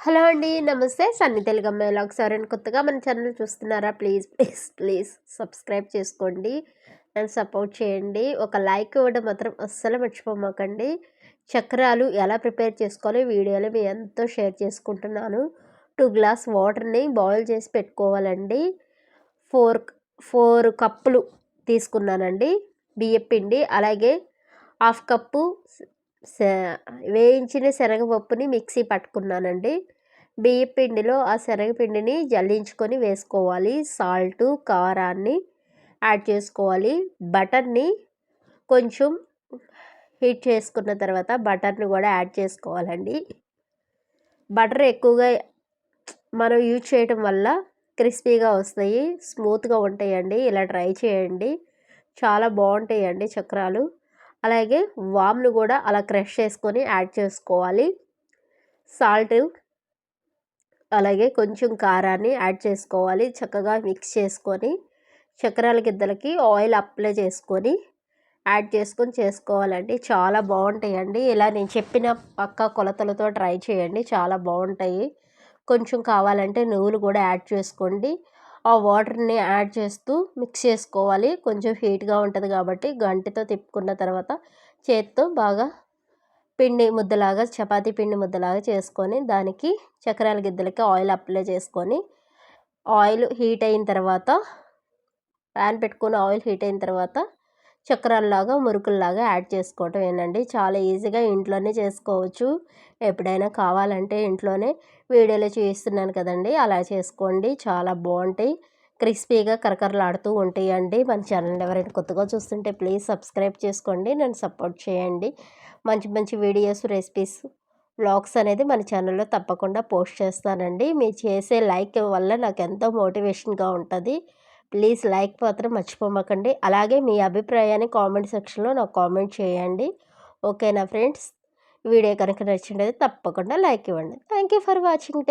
Hello అండి. నమస్తే. Sunny తెలుగమ్మాయి vlogs. ఎవరైనా కొత్తగా మన ఛానల్ చూస్తున్నారా? ప్లీజ్ సబ్స్క్రైబ్ చేసుకోండి. నన్ను సపోర్ట్ చేయండి. ఒక లైక్ ఇవ్వడం మాత్రం అస్సలు మర్చిపోమాకండి. చక్రాలు ఎలా ప్రిపేర్ చేసుకోవాలో వీడియోలో మీ ఎంతో షేర్ చేసుకుంటున్నాను. 2 గ్లాస్ వాటర్ని బాయిల్ చేసి పెట్టుకోవాలండి. 4 కప్పులు తీసుకున్నానండి బియ్యపిండి. అలాగే హాఫ్ కప్పు వేయించిన శనగపప్పుని మిక్సీ పట్టుకున్నానండి. బియ్యపిండిలో ఆ శనగపిండిని జల్లించుకొని వేసుకోవాలి. సాల్టు, కారాన్ని యాడ్ చేసుకోవాలి. బటర్ని కొంచెం హీట్ చేసుకున్న తర్వాత బటర్ని కూడా యాడ్ చేసుకోవాలండి. బటర్ ఎక్కువగా మనం యూజ్ చేయటం వల్ల క్రిస్పీగా వస్తాయి, స్మూత్గా ఉంటాయండి. ఇలా ట్రై చేయండి, చాలా బాగుంటాయండి చక్రాలు. అలాగే వామ్ను కూడా అలా క్రష్ చేసుకొని యాడ్ చేసుకోవాలి. సాల్ట్ అలాగే కొంచెం కారాన్ని యాడ్ చేసుకోవాలి. చక్కగా మిక్స్ చేసుకొని చక్రాల గిద్దలకి ఆయిల్ అప్లై చేసుకొని యాడ్ చేసుకొని చేసుకోవాలండి. చాలా బాగుంటాయండి. ఇలా నేను చెప్పిన పక్కా కొలతలతో ట్రై చేయండి, చాలా బాగుంటాయి. కొంచెం కావాలంటే నువ్వులు కూడా యాడ్ చేసుకోండి. ఆ వాటర్ని యాడ్ చేస్తూ మిక్స్ చేసుకోవాలి. కొంచెం హీట్గా ఉంటుంది కాబట్టి గంటెతో తిప్పుకున్న తర్వాత చేత్తో బాగా పిండి ముద్దలాగా, చపాతీ పిండి ముద్దలాగా చేసుకొని దానికి చక్రాల గిద్దలకి ఆయిల్ అప్లై చేసుకొని ఆయిల్ హీట్ అయిన తర్వాత ప్యాన్ పెట్టుకొని ఆయిల్ హీట్ అయిన తర్వాత చక్రాల్లాగా మురుకుల్లాగా యాడ్ చేసుకోవటం ఏనండి. చాలా ఈజీగా ఇంట్లోనే చేసుకోవచ్చు. ఎప్పుడైనా కావాలంటే ఇంట్లోనే వీడియోలో చూపిస్తున్నాను కదండి, అలా చేసుకోండి. చాలా బాగుంటాయి, క్రిస్పీగా కరకరలాడుతూ ఉంటాయండి. మన ఛానల్ ఎవరైనా కొత్తగా చూస్తుంటే ప్లీజ్ సబ్స్క్రైబ్ చేసుకోండి, నన్ను సపోర్ట్ చేయండి. మంచి మంచి వీడియోస్, రెసిపీస్, వ్లాగ్స్ అనేది మన ఛానల్లో తప్పకుండా పోస్ట్ చేస్తానండి. మీరు చేసే లైక్ వల్ల నాకు ఎంతో మోటివేషన్గా ఉంటుంది. ప్లీజ్ లైక్ మాత్రం మర్చిపోమాకండి. అలాగే మీ అభిప్రాయాన్ని కామెంట్ సెక్షన్లో నాకు కామెంట్ చేయండి. ఓకేనా ఫ్రెండ్స్? వీడియో కనుక నచ్చినట్లయితే తప్పకుండా లైక్ ఇవ్వండి. Thank you for watching.